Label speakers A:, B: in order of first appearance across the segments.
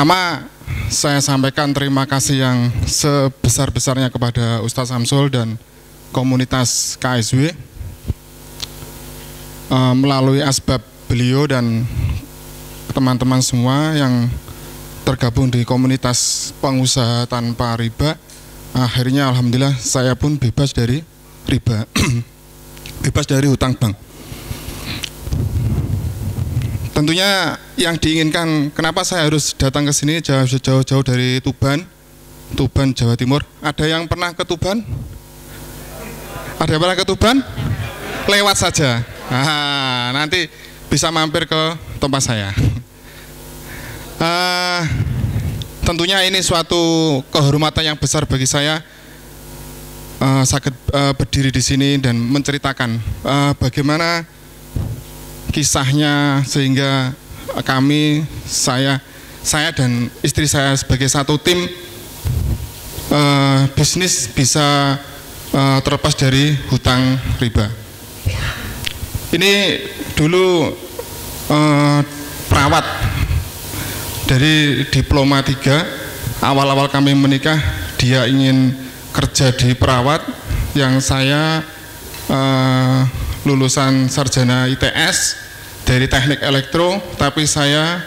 A: Pertama, saya sampaikan terima kasih yang sebesar-besarnya kepada Ustadz Samsul dan komunitas KSW melalui asbab beliau dan teman-teman semua yang tergabung di komunitas pengusaha tanpa riba. Akhirnya alhamdulillah saya pun bebas dari riba, bebas dari hutang bank. Tentunya yang diinginkan, kenapa saya harus datang ke sini jauh-jauh dari Tuban, Jawa Timur. Ada yang pernah ke Tuban? Ada yang pernah ke Tuban? Lewat saja. Nah, nanti bisa mampir ke tempat saya. Tentunya ini suatu kehormatan yang besar bagi saya, sakit berdiri di sini dan menceritakan bagaimana kisahnya sehingga kami, saya dan istri saya sebagai satu tim bisnis bisa terlepas dari hutang riba. Ini dulu perawat dari diploma 3, awal-awal kami menikah dia ingin kerja di perawat, yang saya lulusan sarjana ITS dari teknik elektro, tapi saya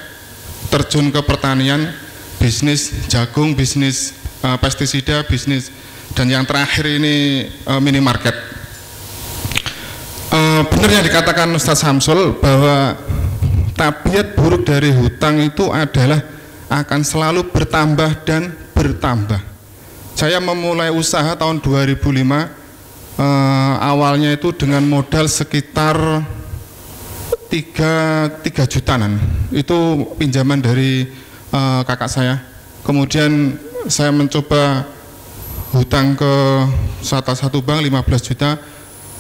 A: terjun ke pertanian, bisnis jagung, bisnis pestisida, bisnis, dan yang terakhir ini minimarket. Benar yang dikatakan Ustadz Samsul bahwa tabiat buruk dari hutang itu adalah akan selalu bertambah dan bertambah. Saya memulai usaha tahun 2005. Awalnya itu dengan modal sekitar 3 jutaan, itu pinjaman dari kakak saya. Kemudian saya mencoba hutang ke salah satu bank 15 juta,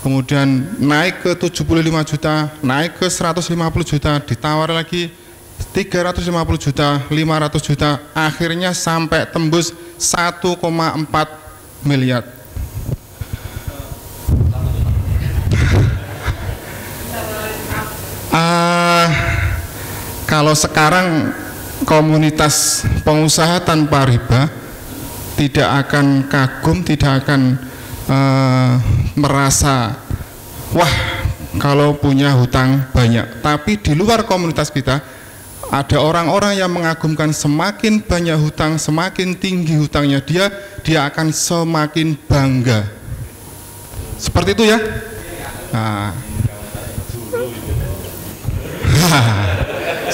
A: kemudian naik ke 75 juta, naik ke 150 juta, ditawar lagi 350 juta, 500 juta, akhirnya sampai tembus 1,4 miliar. Kalau sekarang komunitas pengusaha tanpa riba tidak akan kagum, tidak akan merasa wah kalau punya hutang banyak. Tapi di luar komunitas kita ada orang-orang yang mengagumkan, semakin banyak hutang, semakin tinggi hutangnya dia akan semakin bangga. Seperti itu ya. Nah.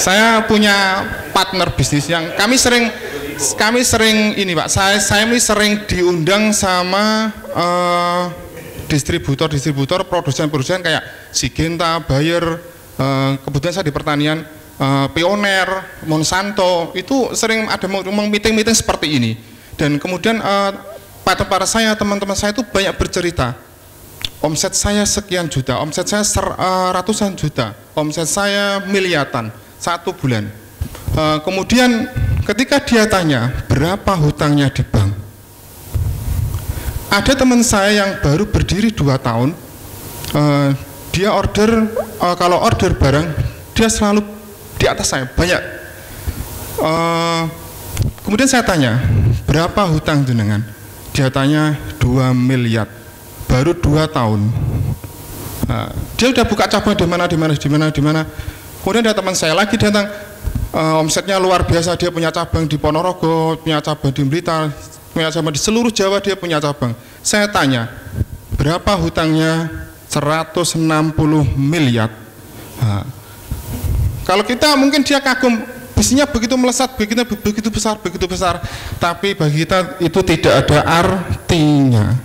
A: Saya punya partner bisnis yang kami sering ini Pak, saya ini sering diundang sama distributor produsen kayak Sigenta, Bayer, kebetulan saya di pertanian, Pioneer, Monsanto, itu sering ada meeting seperti ini. Dan kemudian partner saya, teman-teman saya itu banyak bercerita, omset saya sekian juta, omset saya ratusan juta, omset saya miliaran satu bulan. Kemudian ketika dia tanya berapa hutangnya di bank, ada teman saya yang baru berdiri 2 tahun, dia order, kalau order barang dia selalu di atas saya banyak. Kemudian saya tanya berapa hutang jenengan, dia tanya 2 miliar, baru 2 tahun. Dia udah buka cabang di mana. Kemudian ada teman saya lagi datang, omsetnya luar biasa, dia punya cabang di Ponorogo, punya cabang di Blitar, punya cabang di seluruh Jawa, dia punya cabang. Saya tanya berapa hutangnya, 160 miliar. Kalau kita mungkin dia kagum, bisnisnya begitu melesat, begitu besar, tapi bagi kita itu tidak ada artinya.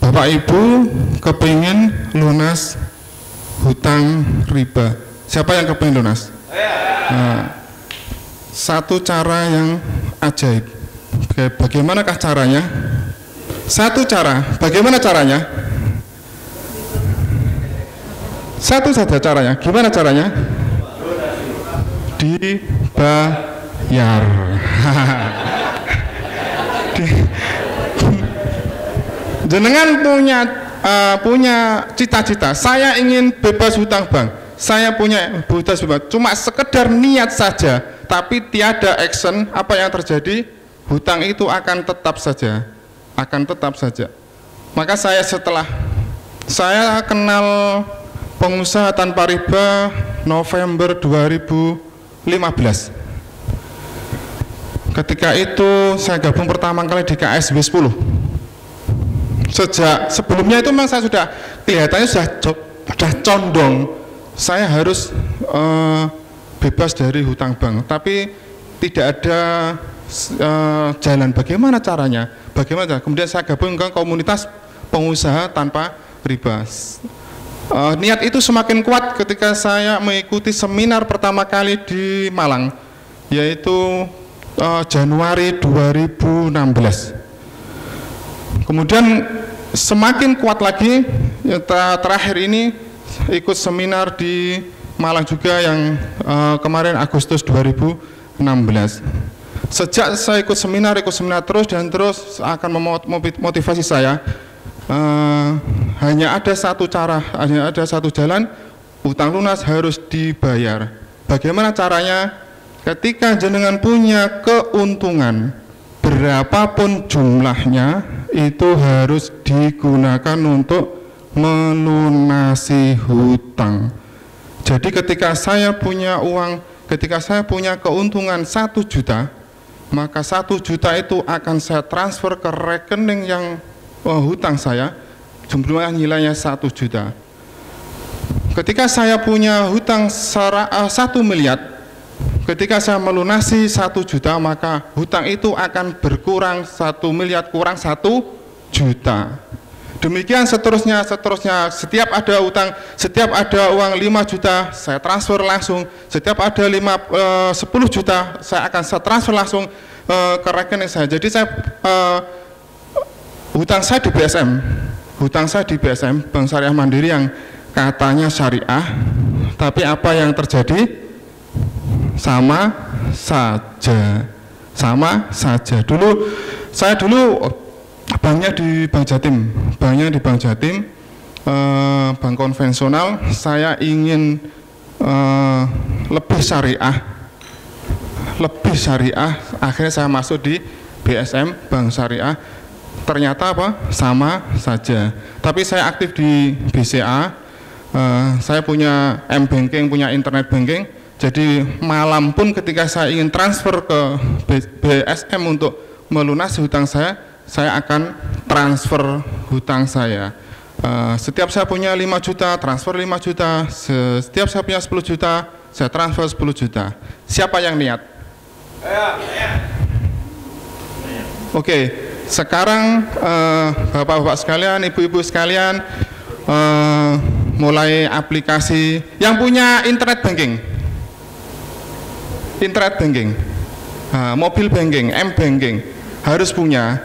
A: Bapak Ibu kepingin lunas hutang riba, siapa yang kepingin lunas? Satu cara yang ajaib. Bagaimanakah caranya? Satu cara, bagaimana caranya? Satu saja caranya, gimana caranya? Dibayar. Jenengan punya cita-cita, saya ingin bebas hutang bank. saya punya buta riba, cuma sekedar niat saja, tapi tiada action, apa yang terjadi? Hutang itu akan tetap saja, Maka setelah saya kenal pengusaha tanpa riba November 2015. Ketika itu saya gabung pertama kali di KSW 10. Sejak sebelumnya itu memang saya sudah kelihatannya sudah condong saya harus bebas dari hutang bank, tapi tidak ada jalan bagaimana caranya. Kemudian saya gabung ke komunitas pengusaha tanpa riba. Niat itu semakin kuat ketika saya mengikuti seminar pertama kali di Malang, yaitu Januari 2016. Kemudian semakin kuat lagi, terakhir ini ikut seminar di Malang juga yang kemarin Agustus 2016. Sejak saya ikut seminar terus dan terus akan memotivasi saya, hanya ada satu cara, hanya ada satu jalan, utang lunas harus dibayar. Bagaimana caranya? Ketika jenengan punya keuntungan berapapun jumlahnya, itu harus digunakan untuk melunasi hutang. Jadi ketika saya punya uang, ketika saya punya keuntungan 1 juta, maka 1 juta itu akan saya transfer ke rekening yang hutang saya, jumlahnya nilainya 1 juta. Ketika saya punya hutang 1 miliar, ketika saya melunasi 1 juta, maka hutang itu akan berkurang 1 miliar kurang 1 juta. Demikian seterusnya. Setiap ada uang 5 juta, saya transfer langsung. Setiap ada 10 juta, saya akan transfer langsung ke rekening saya. Jadi hutang saya di BSM, Bank Syariah Mandiri yang katanya syariah, tapi apa yang terjadi? Sama saja. Saya dulu banknya di Bank Jatim, bank konvensional. Saya ingin lebih syariah. Akhirnya saya masuk di BSM, Bank Syariah. Ternyata apa? Sama saja. Tapi saya aktif di BCA. Saya punya M-Banking, punya internet banking. Jadi malam pun ketika saya ingin transfer ke BSM untuk melunasi hutang saya akan transfer hutang saya. Setiap saya punya 5 juta, transfer 5 juta. Setiap saya punya 10 juta, saya transfer 10 juta. Siapa yang niat? Oke, sekarang bapak-bapak sekalian, ibu-ibu sekalian, mulai aplikasi yang punya internet banking, mobil banking, M-Banking harus punya.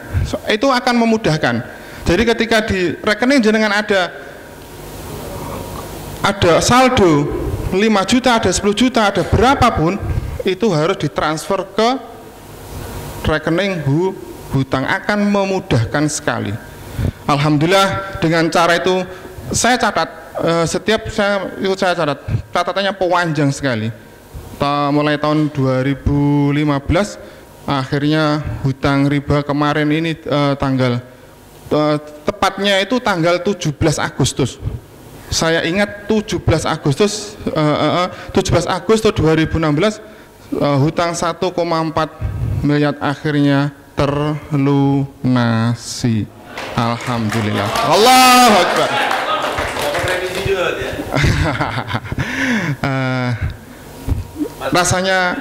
A: Itu akan memudahkan. Jadi ketika di rekening jenengan ada saldo 5 juta, ada 10 juta, ada berapapun, itu harus ditransfer ke rekening hutang, akan memudahkan sekali. Alhamdulillah dengan cara itu saya catat, saya catat, catatannya panjang sekali. Mulai tahun 2015 akhirnya hutang riba kemarin ini tepatnya itu tanggal 17 Agustus. Saya ingat 17 Agustus 2016 hutang 1,4 miliar akhirnya terlunasi. Alhamdulillah. Allahu Akbar. Rasanya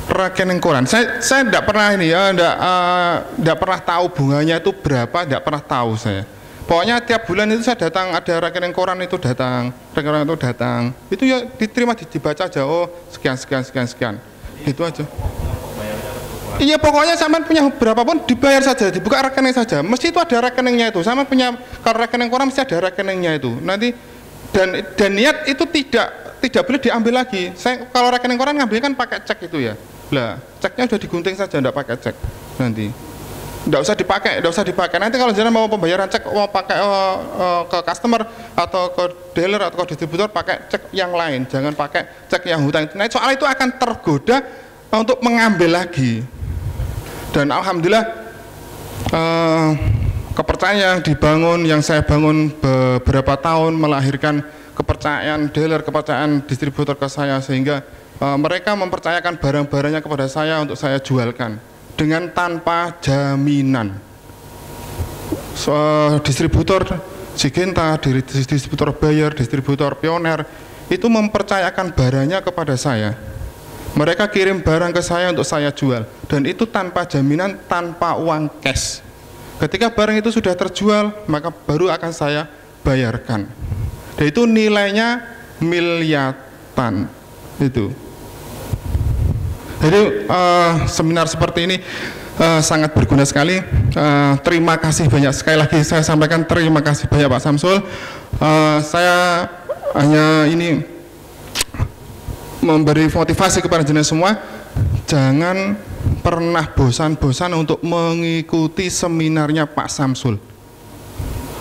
A: rekening koran. Saya tidak pernah ini ya, tidak pernah tahu bunganya itu berapa, tidak pernah tahu saya. Pokoknya tiap bulan itu saya datang, ada rekening koran itu datang, itu ya diterima, dibaca aja, oh sekian, gitu aja. Iya, pokoknya sampean punya berapapun dibayar saja, dibuka rekening saja. Mesti itu ada rekeningnya itu. Sampean punya, kalau rekening koran mesti ada rekeningnya itu. Nanti dan niat itu tidak boleh diambil lagi. Saya kalau rekening koran ngambil kan pakai cek itu ya. Lah, ceknya sudah digunting saja, tidak pakai cek nanti. Nggak usah dipakai. Nanti kalau jangan mau pembayaran cek, mau pakai ke customer atau ke dealer atau ke distributor, pakai cek yang lain, jangan pakai cek yang hutang. Nah, soal itu akan tergoda untuk mengambil lagi. Dan alhamdulillah kepercayaan yang dibangun, yang saya bangun beberapa tahun melahirkan kepercayaan dealer, kepercayaan distributor ke saya, sehingga mereka mempercayakan barang-barangnya kepada saya untuk saya jualkan dengan tanpa jaminan. Distributor Sigenta, distributor Bayer, distributor Pioner itu mempercayakan barangnya kepada saya. Mereka kirim barang ke saya untuk saya jual, dan itu tanpa jaminan, tanpa uang cash. Ketika barang itu sudah terjual, maka baru akan saya bayarkan. Dan itu nilainya miliaran itu. Jadi seminar seperti ini sangat berguna sekali. Terima kasih banyak, sekali lagi saya sampaikan terima kasih banyak Pak Samsul. Saya hanya ini memberi motivasi kepada jenengan semua, jangan pernah bosan-bosan untuk mengikuti seminarnya Pak Samsul.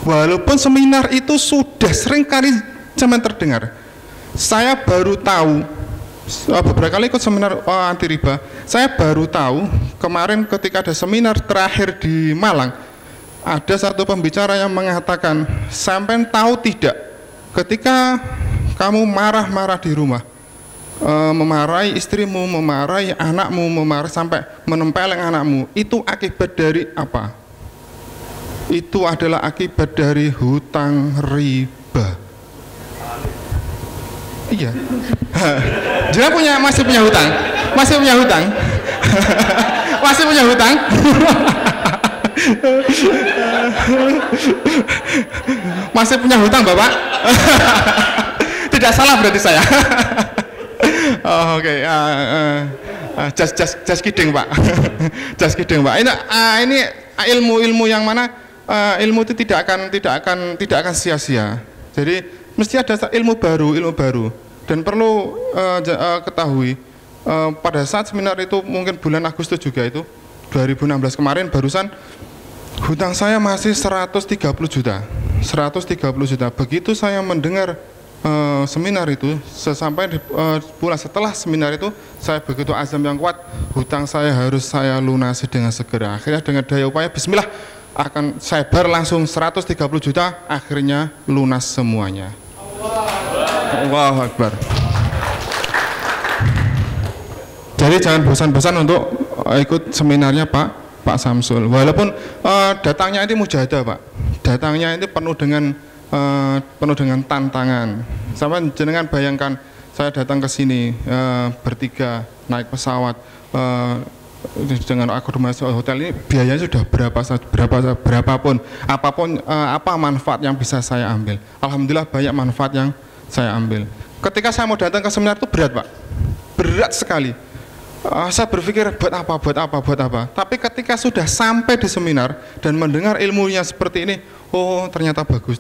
A: Walaupun seminar itu sudah sering kali zaman terdengar, saya baru tahu beberapa kali ikut seminar anti riba. Saya baru tahu kemarin ketika ada seminar terakhir di Malang, ada satu pembicara yang mengatakan, sampai tahu tidak, ketika kamu marah-marah di rumah, memarahi istrimu, memarahi anakmu, sampai menempeleng anakmu, itu akibat dari apa? Itu adalah akibat dari hutang riba. Iya. Dia masih punya hutang. Masih punya hutang. Masih punya hutang. Masih punya hutang, Bapak. Tidak salah berarti saya. Oh, oke. Just kidding, Pak. Just kidding, Pak. Ini ilmu yang mana ilmu itu tidak akan sia-sia. Jadi mesti ada ilmu baru, dan perlu ketahui pada saat seminar itu mungkin bulan Agustus juga itu 2016 kemarin, barusan hutang saya masih 130 juta. Begitu saya mendengar seminar itu, sesampai di bulan setelah seminar itu, saya begitu azam yang kuat, hutang saya harus saya lunasi dengan segera. Akhirnya dengan daya upaya bismillah akan saya bar langsung 130 juta, akhirnya lunas semuanya. Allahu Akbar. Jadi jangan bosan-bosan untuk ikut seminarnya Pak Samsul. Walaupun datangnya ini mujahadah, Pak. Datangnya ini penuh dengan tantangan. Sampai jenengan bayangkan, saya datang ke sini bertiga naik pesawat dengan akomodasi hotel ini, biayanya sudah berapapun, apa manfaat yang bisa saya ambil. Alhamdulillah banyak manfaat yang saya ambil. Ketika saya mau datang ke seminar itu berat, Pak, berat sekali. Saya berpikir buat apa. Tapi ketika sudah sampai di seminar dan mendengar ilmunya seperti ini, oh ternyata bagus.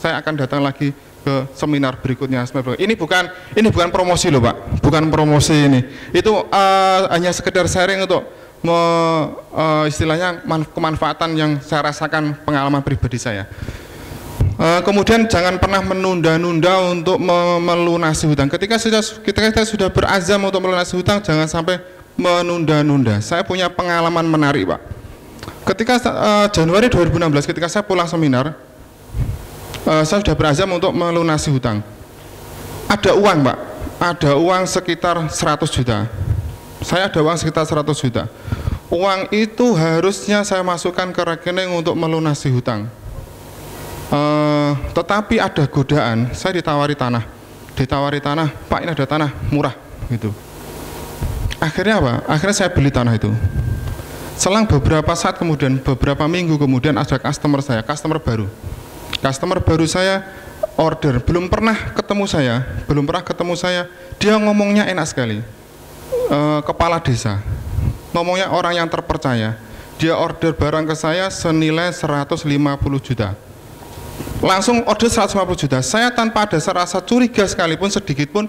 A: Saya akan datang lagi ke seminar berikutnya. Ini bukan promosi loh, Pak, bukan promosi ini. Itu hanya sekedar sharing untuk istilahnya kemanfaatan yang saya rasakan, pengalaman pribadi saya. Kemudian jangan pernah menunda-nunda untuk melunasi hutang. Ketika kita sudah berazam untuk melunasi hutang, jangan sampai menunda-nunda. Saya punya pengalaman menarik, Pak. Ketika Januari 2016, ketika saya pulang seminar, saya sudah berazam untuk melunasi hutang. Ada uang, Pak, ada uang sekitar 100 juta. Saya ada uang sekitar 100 juta. Uang itu harusnya saya masukkan ke rekening untuk melunasi hutang. Tetapi ada godaan, saya ditawari tanah, Pak, ini ada tanah murah gitu. Akhirnya apa? Akhirnya saya beli tanah itu. Selang beberapa saat kemudian, beberapa minggu kemudian, ada customer baru saya order, belum pernah ketemu saya, dia ngomongnya enak sekali, kepala desa, ngomongnya orang yang terpercaya. Dia order barang ke saya senilai 150 juta. Langsung order 150 juta. Saya tanpa ada rasa curiga sekalipun sedikit pun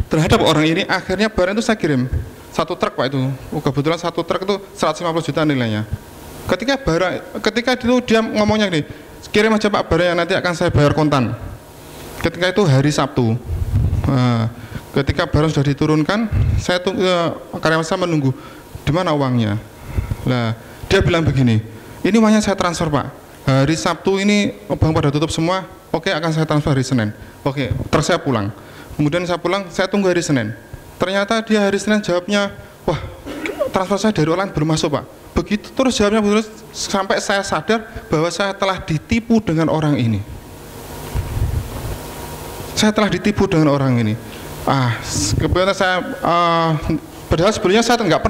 A: terhadap orang ini, akhirnya barang itu saya kirim. satu truk Pak itu. Kebetulan satu truk itu 150 juta nilainya. Ketika itu dia ngomongnya gini, kirim aja Pak barangnya, nanti akan saya bayar kontan. Ketika itu hari Sabtu. Ketika barang sudah diturunkan, saya tunggu, karyawan saya menunggu, di mana uangnya? Lah, dia bilang begini, ini uangnya saya transfer Pak. Hari Sabtu ini bank pada tutup semua, oke akan saya transfer hari Senin. Oke, terus saya pulang. Kemudian saya pulang, saya tunggu hari Senin. Ternyata dia hari Senin jawabnya, wah transfer saya dari online belum masuk Pak. Begitu terus jawabnya terus sampai saya sadar bahwa saya telah ditipu dengan orang ini. Saya telah ditipu dengan orang ini. Kebetulan saya padahal sebelumnya saya nggak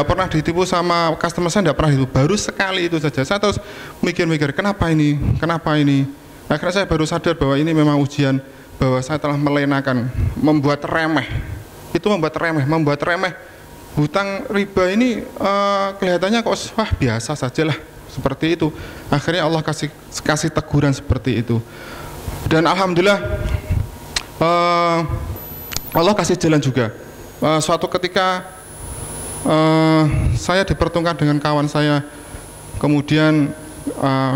A: pernah ditipu sama customer, saya nggak pernah itu, baru sekali itu saja. Saya terus mikir-mikir kenapa ini. Akhirnya saya baru sadar bahwa ini memang ujian, bahwa saya telah melenakan, membuat remeh hutang riba ini. Kelihatannya kok wah biasa sajalah seperti itu. Akhirnya Allah kasih teguran seperti itu, dan alhamdulillah Allah kasih jalan juga. Suatu ketika saya dipertemukan dengan kawan saya, kemudian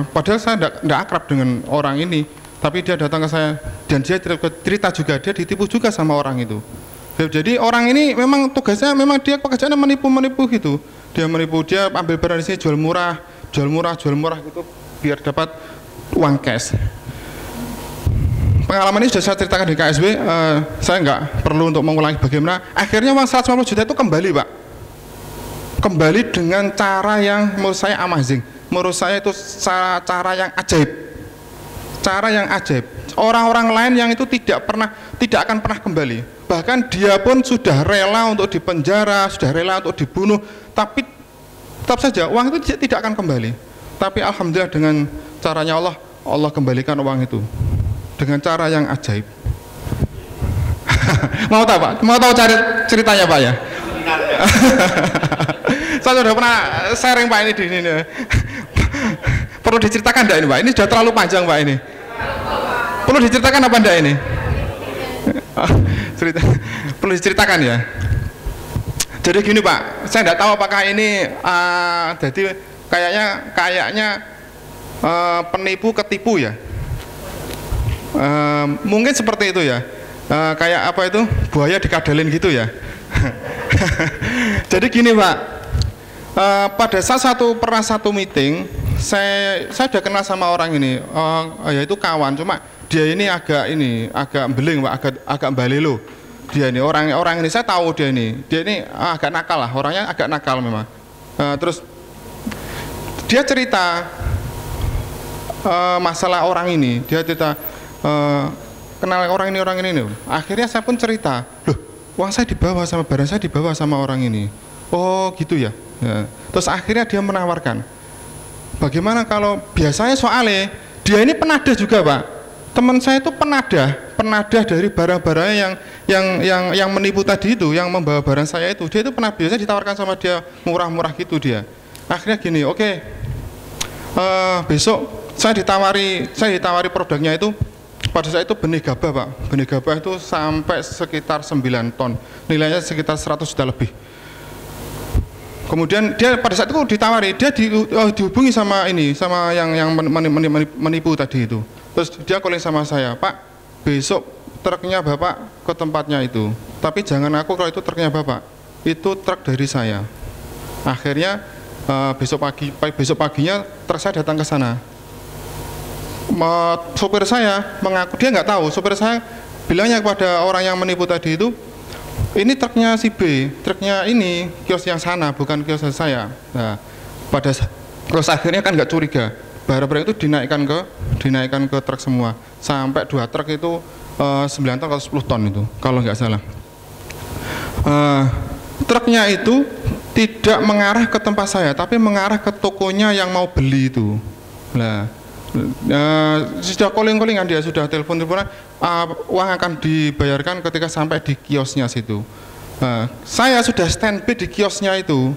A: padahal saya tidak akrab dengan orang ini, tapi dia datang ke saya dan dia cerita juga, dia ditipu juga sama orang itu. Jadi orang ini memang tugasnya, memang dia pekerjaannya menipu gitu. Dia menipu, dia ambil barang di sini jual murah gitu biar dapat uang cash. Pengalaman ini sudah saya ceritakan di KSB, saya nggak perlu untuk mengulangi bagaimana. Akhirnya uang 150 juta itu kembali Pak. Kembali dengan cara yang menurut saya amazing. Menurut saya itu cara yang ajaib. Cara yang ajaib. Orang-orang lain yang itu tidak akan pernah kembali. Bahkan dia pun sudah rela untuk dipenjara, sudah rela untuk dibunuh, tapi tetap saja uang itu tidak akan kembali. Tapi alhamdulillah dengan caranya Allah kembalikan uang itu dengan cara yang ajaib. Mau tahu Pak? Mau tahu cari ceritanya Pak ya? Saya sudah pernah sharing Pak ini di sini. Perlu diceritakan enggak ini Pak? Ini sudah terlalu panjang Pak ini. Perlu diceritakan apa enggak ini? Perlu diceritakan ya. Jadi gini Pak, saya tidak tahu apakah ini jadi kayaknya penipu ketipu ya. Mungkin seperti itu ya. Kayak apa itu, buaya dikadalin gitu ya. Jadi gini Pak, pada pernah satu meeting, saya sudah kenal sama orang ini, yaitu kawan, cuma dia ini agak beling Pak, agak balelo. Dia ini orang ini saya tahu dia ini agak nakal lah, orangnya agak nakal memang. Terus dia cerita masalah orang ini, dia cerita kenal orang ini. Akhirnya saya pun cerita, loh, uang saya dibawa sama barang saya dibawa sama orang ini. Oh gitu ya. Terus akhirnya dia menawarkan, bagaimana kalau biasanya soalnya dia ini penadah juga Pak. Teman saya itu penadah dari barang-barangnya yang menipu tadi itu, yang membawa barang saya itu. Dia itu pernah biasa ditawarkan sama dia murah-murah gitu dia. Akhirnya gini, oke, besok saya ditawari produknya itu. Pada saat itu benih gabah Pak, benih gabah itu sampai sekitar 9 ton, nilainya sekitar 100 juta lebih. Kemudian dia pada saat itu ditawari, dia dihubungi sama yang menipu tadi itu. Terus dia calling sama saya, Pak, besok truknya Bapak ke tempatnya itu, tapi jangan aku kalau itu truknya Bapak, itu truk dari saya. Akhirnya besok paginya truk saya datang ke sana. Sopir saya mengaku, dia nggak tahu, sopir saya bilangnya kepada orang yang menipu tadi itu, ini truknya si B, truknya ini kios yang sana, bukan kios saya. Nah, terus akhirnya kan nggak curiga, barang-barang itu dinaikkan ke truk semua, sampai 2 truk itu 9 ton atau 10 ton itu, kalau nggak salah. Truknya itu tidak mengarah ke tempat saya, tapi mengarah ke tokonya yang mau beli itu. Nah, sudah calling-callingan, dia sudah telepon-teleponan, uang akan dibayarkan ketika sampai di kiosnya situ. Saya sudah standby di kiosnya itu,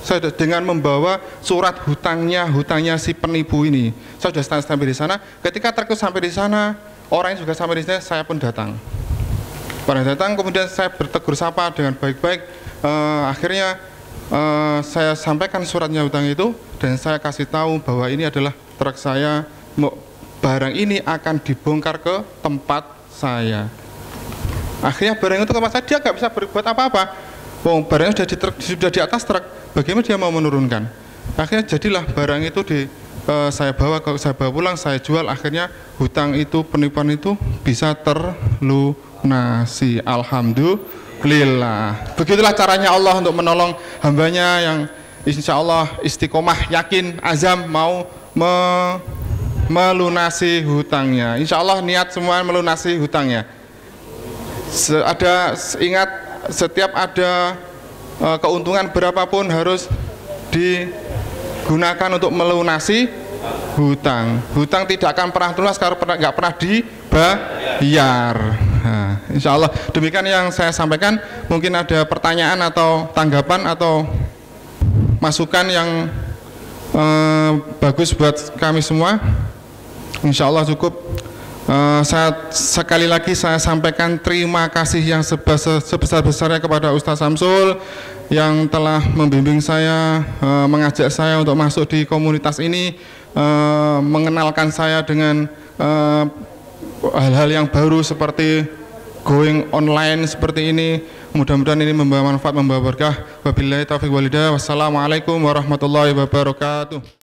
A: saya dengan membawa surat hutangnya si penipu ini. Saya sudah standby di sana. Ketika truk sampai di sana, orang yang juga sampai di sana, saya pun datang. Pada datang, kemudian saya bertegur sapa dengan baik-baik. Akhirnya saya sampaikan suratnya hutang itu dan saya kasih tahu bahwa ini adalah truk saya, barang ini akan dibongkar ke tempat saya. Akhirnya barang itu tempat saya, dia nggak bisa berbuat apa-apa. Barangnya sudah di atas truk, bagaimana dia mau menurunkan? Akhirnya jadilah barang itu saya bawa pulang, saya jual. Akhirnya hutang itu, penipuan itu bisa terlunasi. Alhamdulillah. Begitulah caranya Allah untuk menolong hambanya yang insya Allah istiqomah, yakin, azam mau melunasi hutangnya. Insya Allah niat semua melunasi hutangnya. Ingat, setiap ada keuntungan berapapun harus digunakan untuk melunasi hutang. Hutang tidak akan pernah lunas kalau nggak pernah dibayar. Nah, insya Allah demikian yang saya sampaikan. Mungkin ada pertanyaan atau tanggapan atau masukan yang bagus buat kami semua. Insya Allah cukup. Sekali lagi saya sampaikan terima kasih yang sebesar-besarnya kepada Ustaz Samsul yang telah membimbing saya, mengajak saya untuk masuk di komunitas ini, mengenalkan saya dengan hal-hal yang baru seperti going online seperti ini. Mudah-mudahan ini membawa manfaat, membawa berkah. Wabillahi taufiq walhidayah. Wassalamualaikum warahmatullahi wabarakatuh.